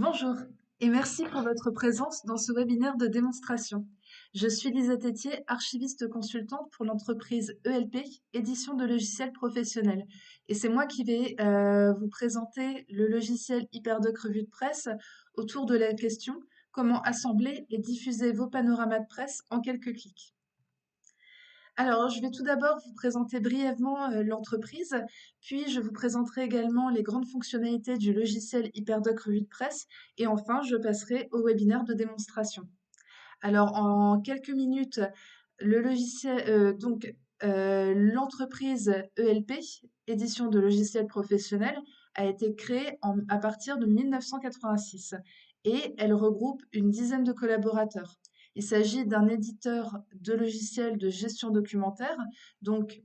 Bonjour et merci pour votre présence dans ce webinaire de démonstration. Je suis Lisa Tétier, archiviste consultante pour l'entreprise ELP, édition de logiciels professionnels. Et c'est moi qui vais vous présenter le logiciel HyperDoc Revue de Presse autour de la question comment assembler et diffuser vos panoramas de presse en quelques clics. Alors, je vais tout d'abord vous présenter brièvement l'entreprise, puis je vous présenterai également les grandes fonctionnalités du logiciel HyperDoc Revue de Presse, et enfin, je passerai au webinaire de démonstration. Alors, en quelques minutes, le logiciel, l'entreprise ELP, édition de logiciels professionnels, a été créée à partir de 1986 et elle regroupe une dizaine de collaborateurs. Il s'agit d'un éditeur de logiciels de gestion documentaire. Donc,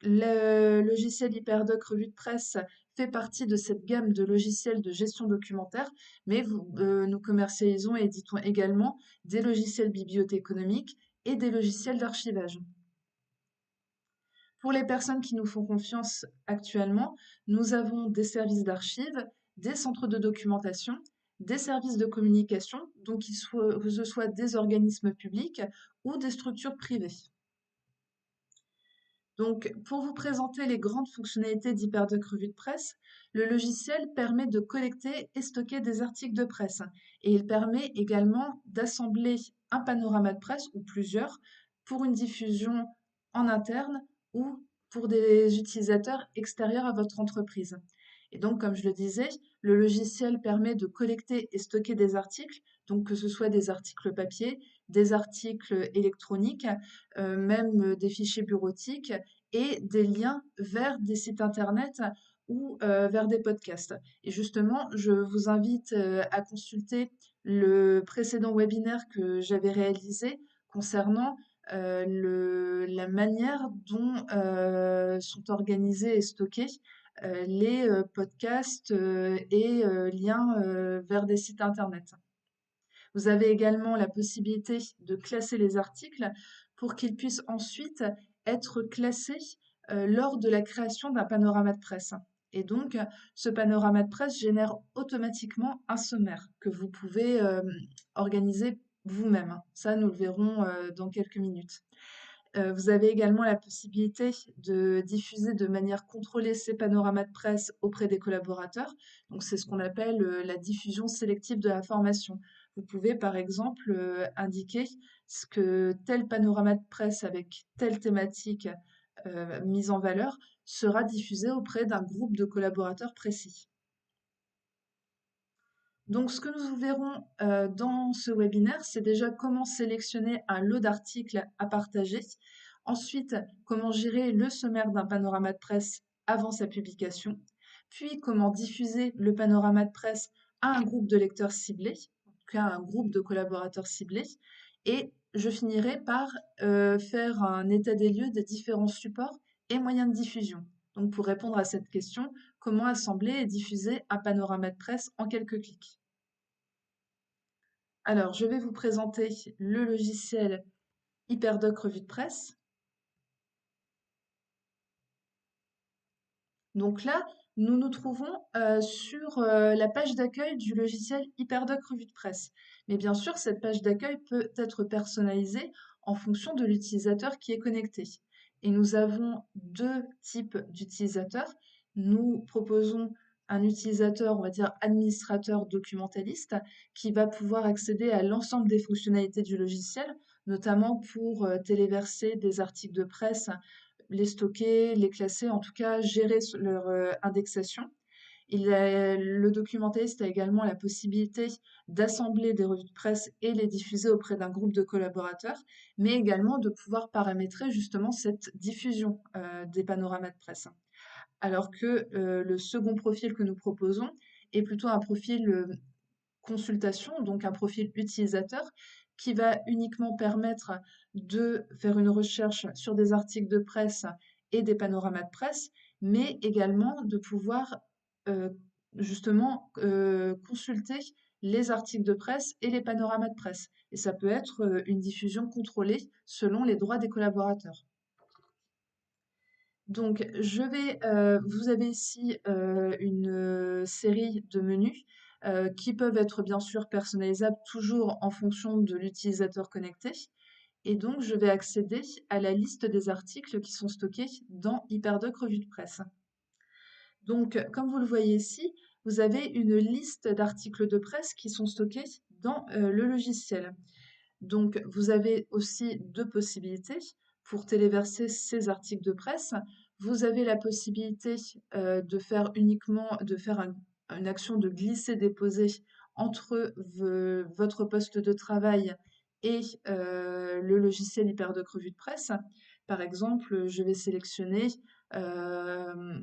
le logiciel HyperDoc Revue de Presse fait partie de cette gamme de logiciels de gestion documentaire, mais nous commercialisons et éditons également des logiciels bibliothéconomiques et des logiciels d'archivage. Pour les personnes qui nous font confiance actuellement, nous avons des services d'archives, des centres de documentation, des services de communication, donc que ce soit des organismes publics ou des structures privées. Donc, pour vous présenter les grandes fonctionnalités d'HyperDoc Revue de Presse, le logiciel permet de collecter et stocker des articles de presse. Et il permet également d'assembler un panorama de presse ou plusieurs pour une diffusion en interne ou pour des utilisateurs extérieurs à votre entreprise. Et donc, comme je le disais, le logiciel permet de collecter et stocker des articles, donc que ce soit des articles papier, des articles électroniques, même des fichiers bureautiques et des liens vers des sites internet ou vers des podcasts. Et justement, je vous invite à consulter le précédent webinaire que j'avais réalisé concernant la manière dont sont organisés et stockés les podcasts et liens vers des sites internet. Vous avez également la possibilité de classer les articles pour qu'ils puissent ensuite être classés lors de la création d'un panorama de presse. Et donc, ce panorama de presse génère automatiquement un sommaire que vous pouvez organiser vous-même. Ça, nous le verrons dans quelques minutes. Vous avez également la possibilité de diffuser de manière contrôlée ces panoramas de presse auprès des collaborateurs. Donc, c'est ce qu'on appelle la diffusion sélective de l'information. Vous pouvez, par exemple, indiquer ce que tel panorama de presse avec telle thématique mise en valeur sera diffusé auprès d'un groupe de collaborateurs précis. Donc, ce que nous verrons dans ce webinaire, c'est déjà comment sélectionner un lot d'articles à partager. Ensuite, comment gérer le sommaire d'un panorama de presse avant sa publication. Puis, comment diffuser le panorama de presse à un groupe de lecteurs ciblés, en tout cas à un groupe de collaborateurs ciblés. Et je finirai par faire un état des lieux des différents supports et moyens de diffusion. Donc, pour répondre à cette question, comment assembler et diffuser un panorama de presse en quelques clics. Alors, je vais vous présenter le logiciel HyperDoc Revue de Presse. Donc là, nous nous trouvons sur la page d'accueil du logiciel HyperDoc Revue de Presse. Mais bien sûr, cette page d'accueil peut être personnalisée en fonction de l'utilisateur qui est connecté. Et nous avons deux types d'utilisateurs. Nous proposons un utilisateur, on va dire administrateur documentaliste, qui va pouvoir accéder à l'ensemble des fonctionnalités du logiciel, notamment pour téléverser des articles de presse, les stocker, les classer, en tout cas gérer leur indexation. Le documentaliste a également la possibilité d'assembler des revues de presse et les diffuser auprès d'un groupe de collaborateurs, mais également de pouvoir paramétrer justement cette diffusion des panoramas de presse. Alors que le second profil que nous proposons est plutôt un profil consultation, donc un profil utilisateur, qui va uniquement permettre de faire une recherche sur des articles de presse et des panoramas de presse, mais également de pouvoir euh, justement consulter les articles de presse et les panoramas de presse. Et ça peut être une diffusion contrôlée selon les droits des collaborateurs. Donc, vous avez ici une série de menus. qui peuvent être bien sûr personnalisables toujours en fonction de l'utilisateur connecté. Et donc, je vais accéder à la liste des articles qui sont stockés dans HyperDoc Revue de Presse. Donc, comme vous le voyez ici, vous avez une liste d'articles de presse qui sont stockés dans le logiciel. Donc, vous avez aussi deux possibilités pour téléverser ces articles de presse. Vous avez la possibilité de faire une action de glisser-déposer entre votre poste de travail et le logiciel HyperDoc Revue de Presse. Par exemple, je vais sélectionner, euh,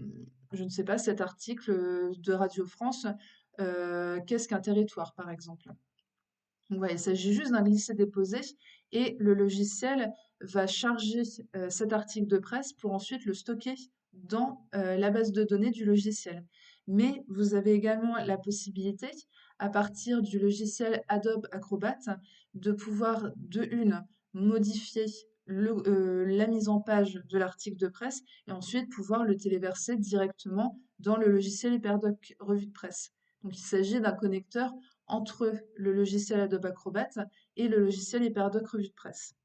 je ne sais pas, cet article de Radio France, qu'est-ce qu'un territoire, par exemple. Donc voilà, il s'agit juste d'un glisser-déposer et le logiciel va charger cet article de presse pour ensuite le stocker dans la base de données du logiciel. Mais vous avez également la possibilité, à partir du logiciel Adobe Acrobat, de pouvoir de une modifier la mise en page de l'article de presse et ensuite pouvoir le téléverser directement dans le logiciel HyperDoc Revue de Presse. Donc il s'agit d'un connecteur entre le logiciel Adobe Acrobat et le logiciel HyperDoc Revue de Presse.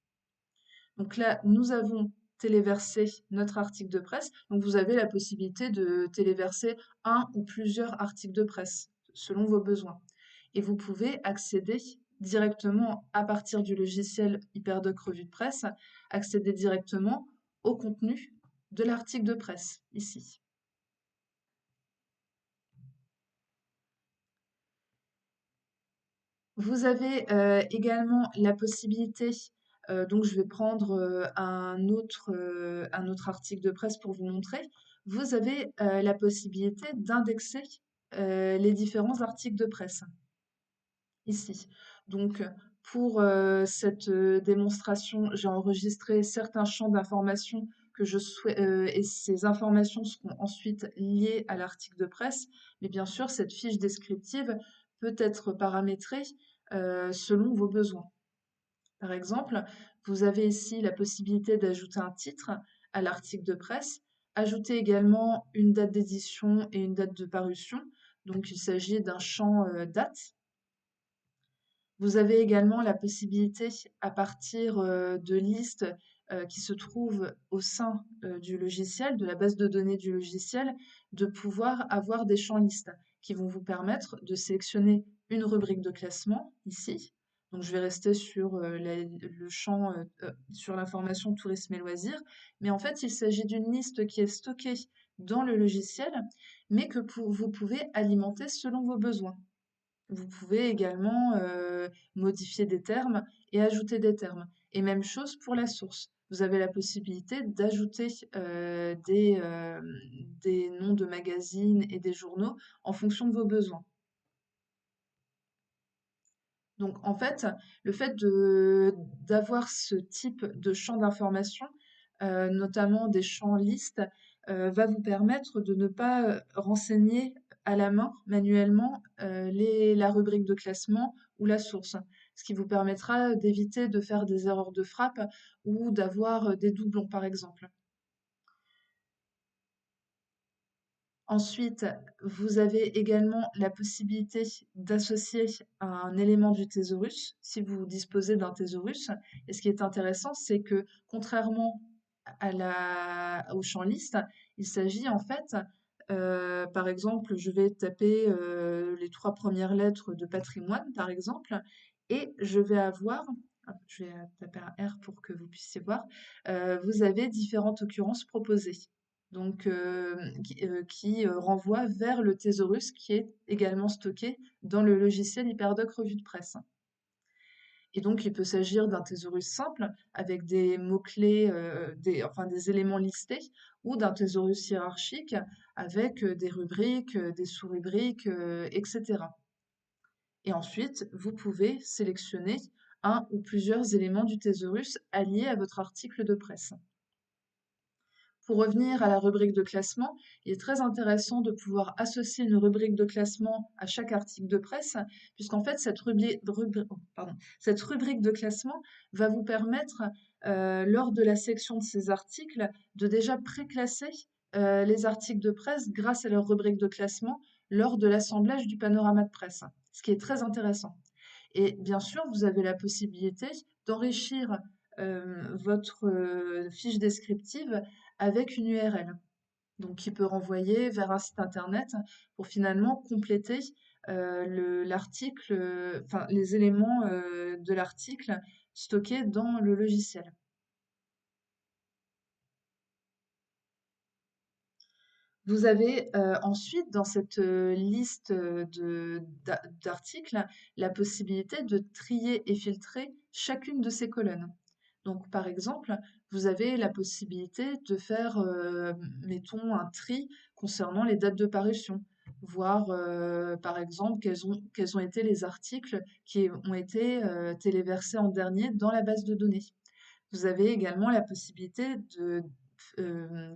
Donc là, nous avons téléversé notre article de presse. Donc vous avez la possibilité de téléverser un ou plusieurs articles de presse selon vos besoins. Et vous pouvez accéder directement à partir du logiciel HyperDoc Revue de Presse, accéder directement au contenu de l'article de presse ici. Vous avez également la possibilité, donc je vais prendre un autre article de presse pour vous montrer. Vous avez la possibilité d'indexer les différents articles de presse ici. Donc, pour cette démonstration, j'ai enregistré certains champs d'informations que je souhaite, et ces informations seront ensuite liées à l'article de presse. Mais bien sûr, cette fiche descriptive peut être paramétrée selon vos besoins. Par exemple, vous avez ici la possibilité d'ajouter un titre à l'article de presse, ajouter également une date d'édition et une date de parution. Donc, il s'agit d'un champ date. Vous avez également la possibilité, à partir de listes qui se trouvent au sein du logiciel, de la base de données du logiciel, de pouvoir avoir des champs listes qui vont vous permettre de sélectionner une rubrique de classement ici. Donc je vais rester sur le champ, sur l'information tourisme et loisirs. Mais en fait, il s'agit d'une liste qui est stockée dans le logiciel, mais que vous pouvez alimenter selon vos besoins. Vous pouvez également modifier des termes et ajouter des termes. Et même chose pour la source. Vous avez la possibilité d'ajouter des noms de magazines et des journaux en fonction de vos besoins. Donc en fait, le fait d'avoir ce type de champ d'information, notamment des champs listes, va vous permettre de ne pas renseigner à la main, manuellement, la rubrique de classement ou la source. Ce qui vous permettra d'éviter de faire des erreurs de frappe ou d'avoir des doublons, par exemple. Ensuite, vous avez également la possibilité d'associer un élément du thésaurus si vous disposez d'un thésaurus. Et ce qui est intéressant, c'est que contrairement au champ liste, il s'agit en fait, par exemple, je vais taper les trois premières lettres de patrimoine, par exemple, et je vais avoir, hop, je vais taper un R pour que vous puissiez voir, vous avez différentes occurrences proposées donc qui renvoie vers le thésaurus qui est également stocké dans le logiciel HyperDoc Revue de Presse. Et donc, il peut s'agir d'un thésaurus simple avec des mots-clés, enfin des éléments listés, ou d'un thésaurus hiérarchique avec des rubriques, des sous-rubriques, etc. Et ensuite, vous pouvez sélectionner un ou plusieurs éléments du thésaurus alliés à votre article de presse. Pour revenir à la rubrique de classement, il est très intéressant de pouvoir associer une rubrique de classement à chaque article de presse, puisqu'en fait, cette rubrique de classement va vous permettre, lors de la section de ces articles, de déjà pré-classer les articles de presse grâce à leur rubrique de classement lors de l'assemblage du panorama de presse, ce qui est très intéressant. Et bien sûr, vous avez la possibilité d'enrichir votre fiche descriptive avec une URL, donc qui peut renvoyer vers un site internet pour finalement compléter l'article, enfin les éléments de l'article stockés dans le logiciel. Vous avez ensuite dans cette liste d'articles la possibilité de trier et filtrer chacune de ces colonnes. Donc, par exemple, vous avez la possibilité de faire, mettons, un tri concernant les dates de parution, voir, par exemple, quels ont été les articles qui ont été téléversés en dernier dans la base de données. Vous avez également la possibilité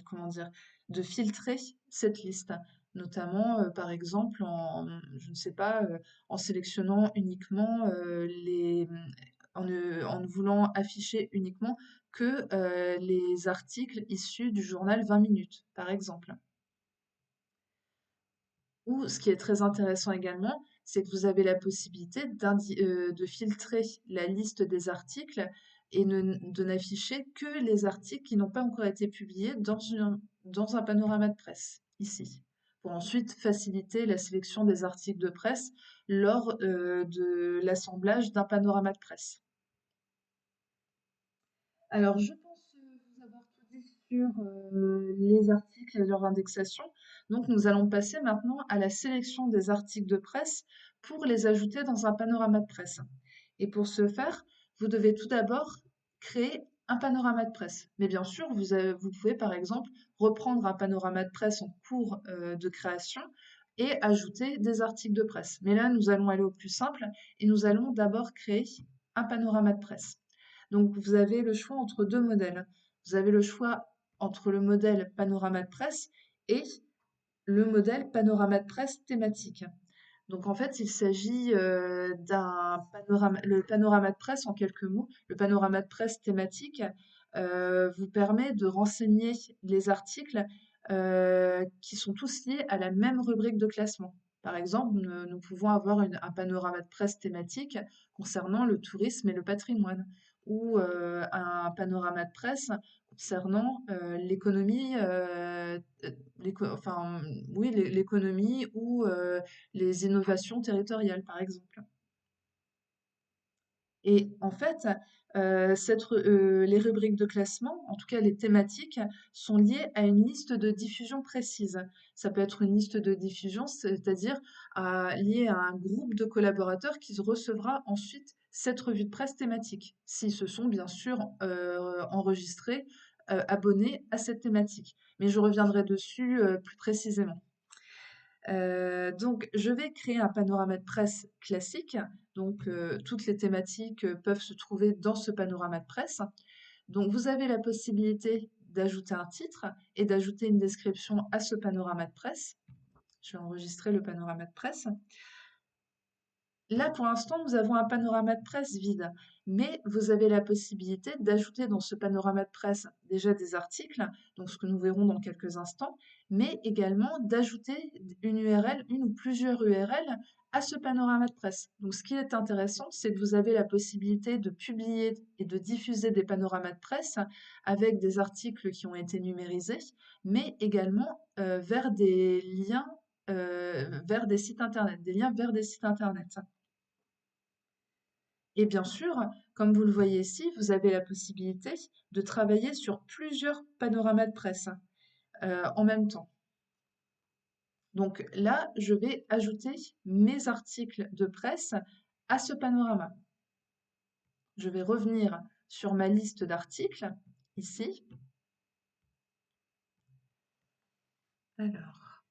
comment dire, de filtrer cette liste, notamment, par exemple, je ne sais pas, en sélectionnant uniquement en ne voulant afficher uniquement que les articles issus du journal 20 minutes, par exemple. Ou ce qui est très intéressant également, c'est que vous avez la possibilité de filtrer la liste des articles et de n'afficher que les articles qui n'ont pas encore été publiés dans un panorama de presse, ici, pour ensuite faciliter la sélection des articles de presse lors de l'assemblage d'un panorama de presse. Alors, je pense vous avoir tout dit sur les articles et leur indexation. Donc, nous allons passer maintenant à la sélection des articles de presse pour les ajouter dans un panorama de presse. Et pour ce faire, vous devez tout d'abord créer un panorama de presse. Mais bien sûr, vous pouvez par exemple reprendre un panorama de presse en cours de création et ajouter des articles de presse. Mais là, nous allons aller au plus simple et nous allons d'abord créer un panorama de presse. Donc, vous avez le choix entre deux modèles. Vous avez le choix entre le modèle panorama de presse et le modèle panorama de presse thématique. Donc, en fait, il s'agit le panorama de presse en quelques mots. Le panorama de presse thématique vous permet de renseigner les articles qui sont tous liés à la même rubrique de classement. Par exemple, nous pouvons avoir un panorama de presse thématique concernant le tourisme et le patrimoine, ou un panorama de presse concernant l'économie, enfin, oui, l'économie ou les innovations territoriales, par exemple. Et en fait, les rubriques de classement, en tout cas les thématiques, sont liées à une liste de diffusion précise. Ça peut être une liste de diffusion, c'est-à-dire liée à un groupe de collaborateurs qui recevra ensuite cette revue de presse thématique, s'ils se sont bien sûr enregistrés, abonnés à cette thématique. Mais je reviendrai dessus plus précisément. Donc, je vais créer un panorama de presse classique. Donc, toutes les thématiques peuvent se trouver dans ce panorama de presse. Donc, vous avez la possibilité d'ajouter un titre et d'ajouter une description à ce panorama de presse. Je vais enregistrer le panorama de presse. Là, pour l'instant, nous avons un panorama de presse vide, mais vous avez la possibilité d'ajouter dans ce panorama de presse déjà des articles, donc ce que nous verrons dans quelques instants, mais également d'ajouter une URL, une ou plusieurs URL à ce panorama de presse. Donc ce qui est intéressant, c'est que vous avez la possibilité de publier et de diffuser des panoramas de presse avec des articles qui ont été numérisés, mais également vers des liens vers des sites internet, des liens vers des sites internet. Et bien sûr, comme vous le voyez ici, vous avez la possibilité de travailler sur plusieurs panoramas de presse en même temps. Donc là, je vais ajouter mes articles de presse à ce panorama. Je vais revenir sur ma liste d'articles ici. Alors,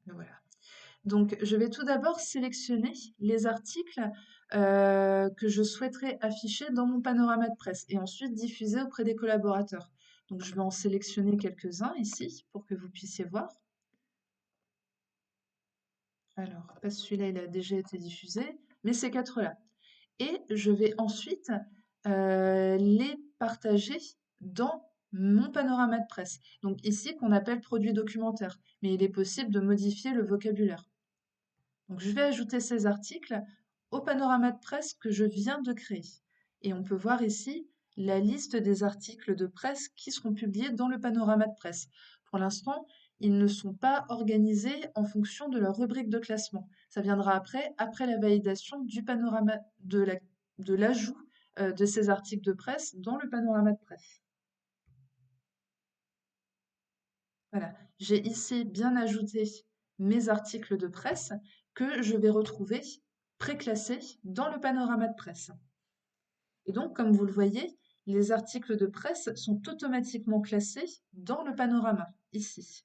voilà. Donc, je vais tout d'abord sélectionner les articles que je souhaiterais afficher dans mon panorama de presse et ensuite diffuser auprès des collaborateurs. Donc, je vais en sélectionner quelques-uns ici pour que vous puissiez voir. Alors, pas celui-là, il a déjà été diffusé, mais ces quatre-là. Et je vais ensuite les partager dans mon panorama de presse. Donc ici, qu'on appelle produit documentaire, mais il est possible de modifier le vocabulaire. Donc je vais ajouter ces articles au panorama de presse que je viens de créer. Et on peut voir ici la liste des articles de presse qui seront publiés dans le panorama de presse. Pour l'instant, ils ne sont pas organisés en fonction de leur rubrique de classement. Ça viendra après la validation du panorama de l'ajout de ces articles de presse dans le panorama de presse. Voilà, j'ai ici bien ajouté mes articles de presse que je vais retrouver préclassés dans le panorama de presse. Et donc, comme vous le voyez, les articles de presse sont automatiquement classés dans le panorama, ici.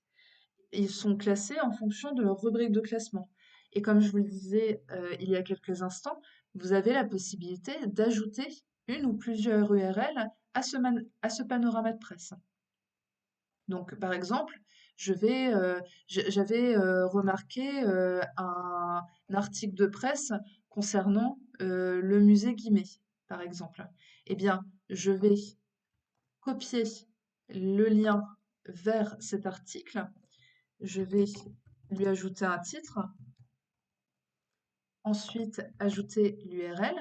Et ils sont classés en fonction de leur rubrique de classement. Et comme je vous le disais il y a quelques instants, vous avez la possibilité d'ajouter une ou plusieurs URL à ce panorama de presse. Donc, par exemple, j'avais remarqué un article de presse concernant le musée Guimet, par exemple. Eh bien, je vais copier le lien vers cet article. Je vais lui ajouter un titre, ensuite ajouter l'URL.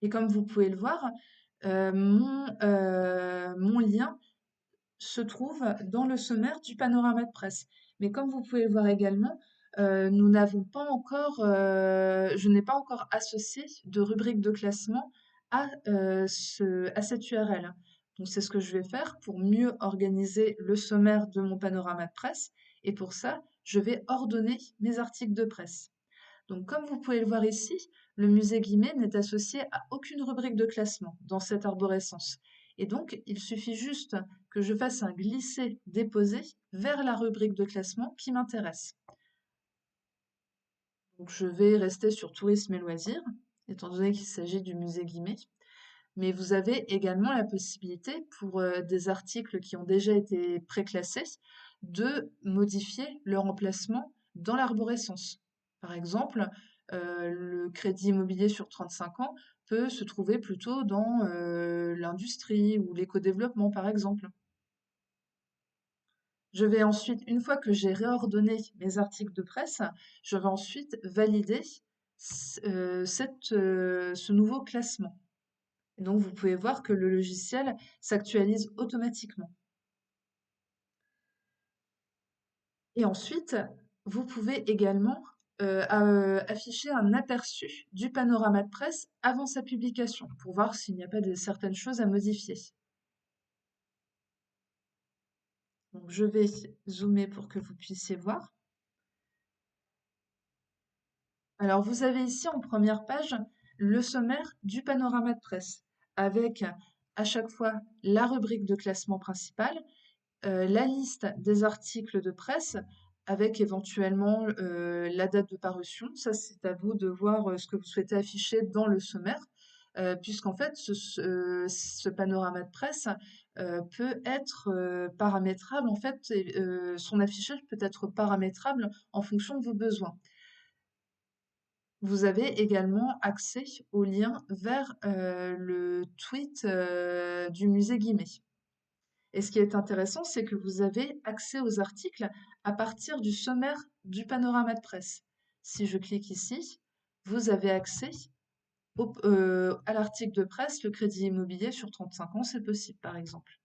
Et comme vous pouvez le voir, mon lien se trouve dans le sommaire du panorama de presse. Mais comme vous pouvez le voir également, nous n'avons pas encore, je n'ai pas encore associé de rubrique de classement à cette URL. Donc c'est ce que je vais faire pour mieux organiser le sommaire de mon panorama de presse. Et pour ça, je vais ordonner mes articles de presse. Donc, comme vous pouvez le voir ici, le musée Guimet n'est associé à aucune rubrique de classement dans cette arborescence. Et donc, il suffit juste que je fasse un glisser-déposer vers la rubrique de classement qui m'intéresse. Donc, je vais rester sur tourisme et loisirs, étant donné qu'il s'agit du musée Guimet. Mais vous avez également la possibilité, pour des articles qui ont déjà été préclassés, de modifier leur emplacement dans l'arborescence. Par exemple, le crédit immobilier sur 35 ans peut se trouver plutôt dans l'industrie ou l'éco-développement, par exemple. Je vais ensuite, une fois que j'ai réordonné mes articles de presse, je vais ensuite valider ce nouveau classement. Et donc, vous pouvez voir que le logiciel s'actualise automatiquement. Et ensuite, vous pouvez également afficher un aperçu du panorama de presse avant sa publication pour voir s'il n'y a pas certaines choses à modifier. Donc, je vais zoomer pour que vous puissiez voir. Alors, vous avez ici en première page le sommaire du panorama de presse avec à chaque fois la rubrique de classement principale, la liste des articles de presse avec éventuellement la date de parution. Ça, c'est à vous de voir ce que vous souhaitez afficher dans le sommaire, puisqu'en fait, ce panorama de presse peut être paramétrable. En fait, son affichage peut être paramétrable en fonction de vos besoins. Vous avez également accès au lien vers le tweet du musée Guimet. Et ce qui est intéressant, c'est que vous avez accès aux articles à partir du sommaire du panorama de presse. Si je clique ici, vous avez accès à l'article de presse, le crédit immobilier sur 35 ans, c'est possible par exemple.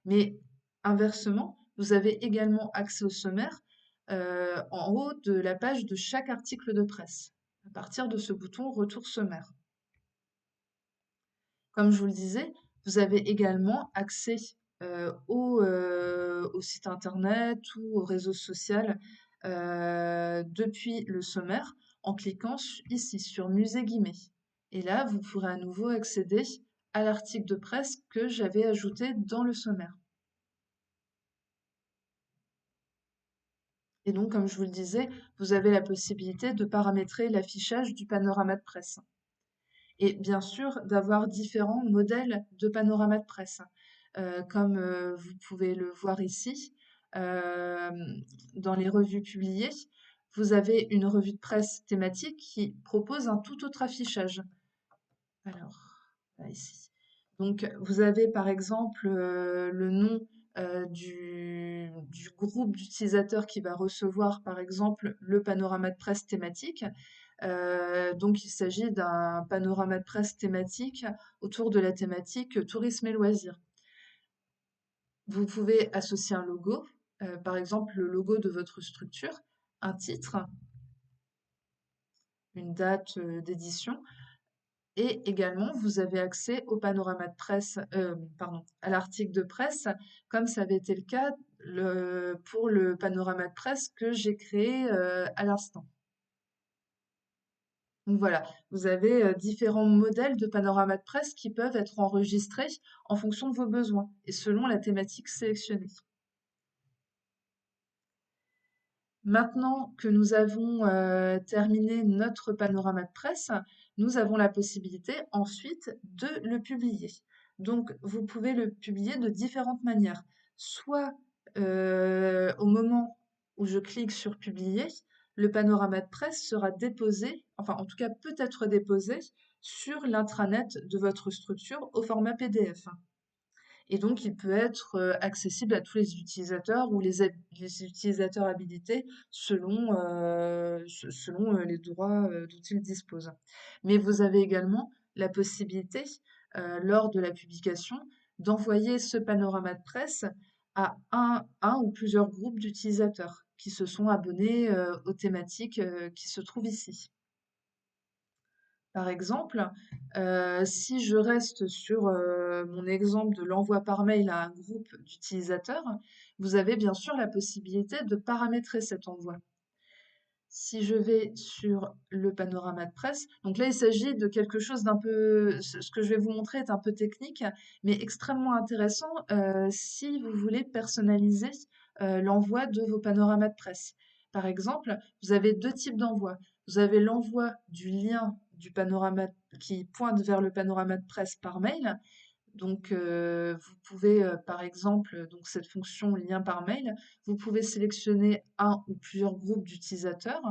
Mais inversement, vous avez également accès au sommaire en haut de la page de chaque article de presse, à partir de ce bouton Retour sommaire. Comme je vous le disais, vous avez également accès au site internet ou au réseau social depuis le sommaire en cliquant ici sur Musée Guimet. Et là, vous pourrez à nouveau accéder à l'article de presse que j'avais ajouté dans le sommaire. Et donc, comme je vous le disais, vous avez la possibilité de paramétrer l'affichage du panorama de presse. Et bien sûr, d'avoir différents modèles de panorama de presse. Comme vous pouvez le voir ici, euh, dans les revues publiées, vous avez une revue de presse thématique qui propose un tout autre affichage. Alors, ici. Donc, vous avez par exemple le nom du groupe d'utilisateurs qui va recevoir par exemple le panorama de presse thématique. Donc, il s'agit d'un panorama de presse thématique autour de la thématique tourisme et loisirs. Vous pouvez associer un logo, par exemple le logo de votre structure, un titre, une date d'édition, et également vous avez accès au panorama de presse, pardon, à l'article de presse, comme ça avait été le cas pour le panorama de presse que j'ai créé à l'instant. Donc voilà, vous avez différents modèles de panorama de presse qui peuvent être enregistrés en fonction de vos besoins et selon la thématique sélectionnée. Maintenant que nous avons terminé notre panorama de presse, nous avons la possibilité ensuite de le publier. Donc, vous pouvez le publier de différentes manières. Soit au moment où je clique sur publier, le panorama de presse sera déposé, enfin en tout cas peut être déposé sur l'intranet de votre structure au format PDF. Et donc, il peut être accessible à tous les utilisateurs ou les utilisateurs habilités selon les droits dont ils disposent. Mais vous avez également la possibilité, lors de la publication, d'envoyer ce panorama de presse à un ou plusieurs groupes d'utilisateurs qui se sont abonnés aux thématiques qui se trouvent ici. Par exemple, si je reste sur mon exemple de l'envoi par mail à un groupe d'utilisateurs, vous avez bien sûr la possibilité de paramétrer cet envoi. Si je vais sur le panorama de presse, donc là il s'agit de quelque chose d'un peu, ce que je vais vous montrer est un peu technique, mais extrêmement intéressant si vous voulez personnaliser l'envoi de vos panoramas de presse. Par exemple, vous avez deux types d'envoi. Vous avez l'envoi du lien du panorama qui pointe vers le panorama de presse par mail. Donc, vous pouvez, par exemple, donc cette fonction lien par mail, vous pouvez sélectionner un ou plusieurs groupes d'utilisateurs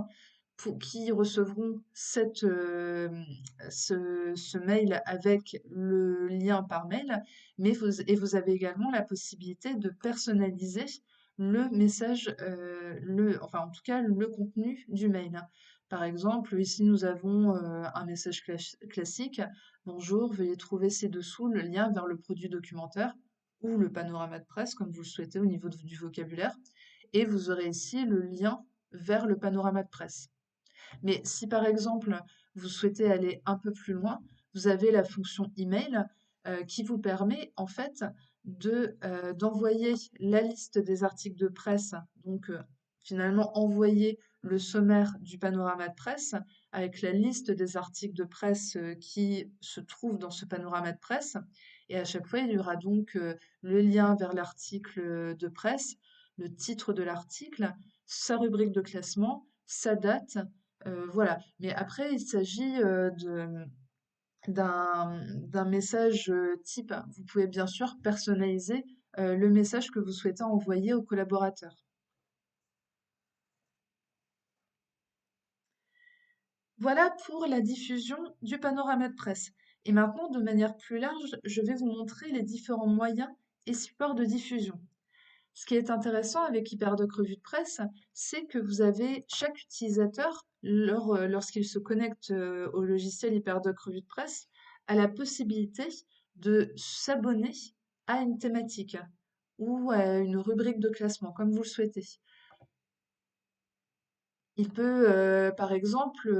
qui recevront ce mail avec le lien par mail, et vous avez également la possibilité de personnaliser le message, enfin en tout cas le contenu du mail. Par exemple, ici nous avons un message classique. Bonjour, veuillez trouver ci-dessous le lien vers le produit documentaire ou le panorama de presse, comme vous le souhaitez au niveau du vocabulaire. Et vous aurez ici le lien vers le panorama de presse. Mais si par exemple, vous souhaitez aller un peu plus loin, vous avez la fonction email qui vous permet en fait d'envoyer la liste des articles de presse, donc finalement envoyer le sommaire du panorama de presse avec la liste des articles de presse qui se trouvent dans ce panorama de presse. Et à chaque fois, il y aura donc le lien vers l'article de presse, le titre de l'article, sa rubrique de classement, sa date, voilà. Mais après, il s'agit d'un message type. Vous pouvez bien sûr personnaliser le message que vous souhaitez envoyer aux collaborateurs. Voilà pour la diffusion du panorama de presse. Et maintenant, de manière plus large, je vais vous montrer les différents moyens et supports de diffusion. Ce qui est intéressant avec HyperDoc Revue de Presse, c'est que vous avez chaque utilisateur, lorsqu'il se connecte au logiciel HyperDoc Revue de Presse, a la possibilité de s'abonner à une thématique ou à une rubrique de classement, comme vous le souhaitez. Il peut, par exemple,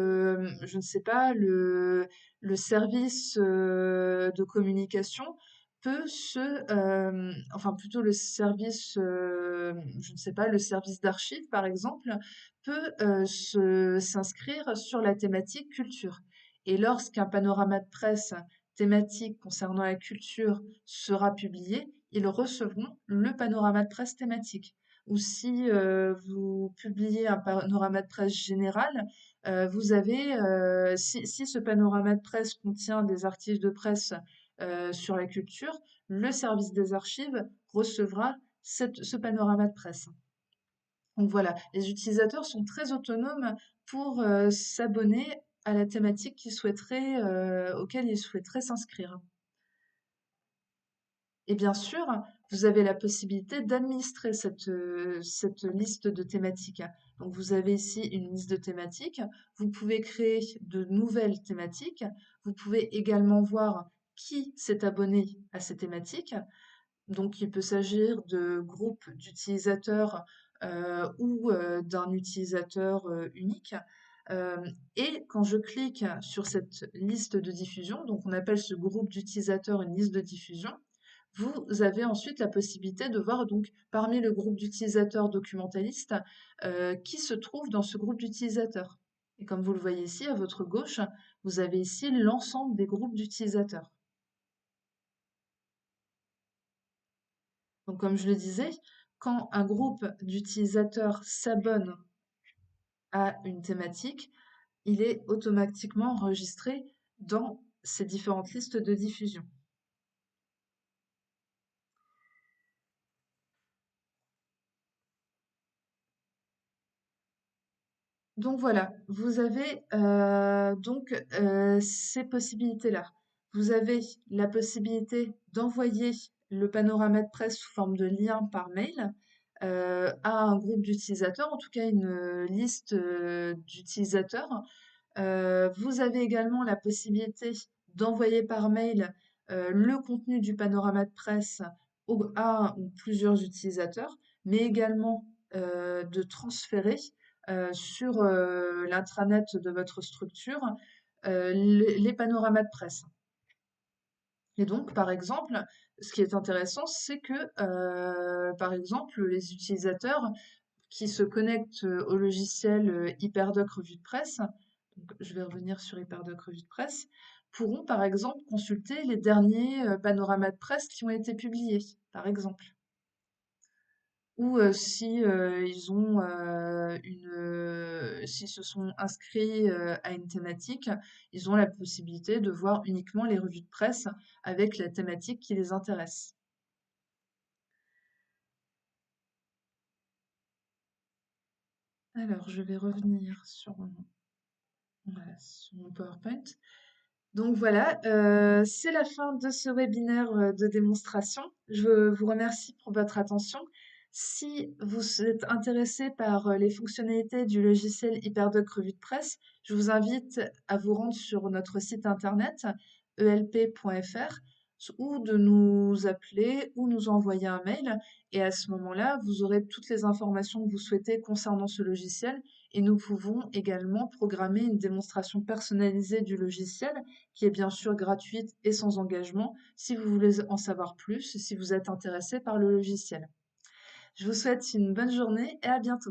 je ne sais pas, le service de communication peut enfin plutôt le service, je ne sais pas, le service d'archives, par exemple, peut s'inscrire sur la thématique culture. Et lorsqu'un panorama de presse thématique concernant la culture sera publié, ils recevront le panorama de presse thématique. Ou si vous publiez un panorama de presse général, vous avez, si ce panorama de presse contient des articles de presse sur la culture, le service des archives recevra ce panorama de presse. Donc voilà, les utilisateurs sont très autonomes pour s'abonner à la thématique auquel ils souhaiteraient s'inscrire. Et bien sûr, vous avez la possibilité d'administrer cette liste de thématiques. Donc, vous avez ici une liste de thématiques. Vous pouvez créer de nouvelles thématiques. Vous pouvez également voir qui s'est abonné à ces thématiques. Donc, il peut s'agir de groupes d'utilisateurs ou d'un utilisateur unique. Euh, et quand je clique sur cette liste de diffusion, donc on appelle ce groupe d'utilisateurs une liste de diffusion, vous avez ensuite la possibilité de voir donc parmi le groupe d'utilisateurs documentalistes qui se trouve dans ce groupe d'utilisateurs. Et comme vous le voyez ici, à votre gauche, vous avez ici l'ensemble des groupes d'utilisateurs. Donc comme je le disais, quand un groupe d'utilisateurs s'abonne à une thématique, il est automatiquement enregistré dans ces différentes listes de diffusion. Donc voilà, vous avez ces possibilités-là. Vous avez la possibilité d'envoyer le panorama de presse sous forme de lien par mail à un groupe d'utilisateurs, en tout cas une liste d'utilisateurs. Vous avez également la possibilité d'envoyer par mail le contenu du panorama de presse à un ou plusieurs utilisateurs, mais également de transférer sur l'intranet de votre structure les panoramas de presse. Et donc, par exemple, ce qui est intéressant, c'est que, par exemple, les utilisateurs qui se connectent au logiciel HyperDoc Revue de Presse, donc je vais revenir sur HyperDoc Revue de Presse, pourront par exemple consulter les derniers panoramas de presse qui ont été publiés, par exemple. Ou si ils ont s'ils se sont inscrits à une thématique, ils ont la possibilité de voir uniquement les revues de presse avec la thématique qui les intéresse. Alors, je vais revenir sur mon PowerPoint. Donc voilà, c'est la fin de ce webinaire de démonstration. Je vous remercie pour votre attention. Si vous êtes intéressé par les fonctionnalités du logiciel HyperDoc Revue de Presse, je vous invite à vous rendre sur notre site internet elp.fr ou de nous appeler ou nous envoyer un mail. Et à ce moment-là, vous aurez toutes les informations que vous souhaitez concernant ce logiciel et nous pouvons également programmer une démonstration personnalisée du logiciel qui est bien sûr gratuite et sans engagement si vous voulez en savoir plus, si vous êtes intéressé par le logiciel. Je vous souhaite une bonne journée et à bientôt.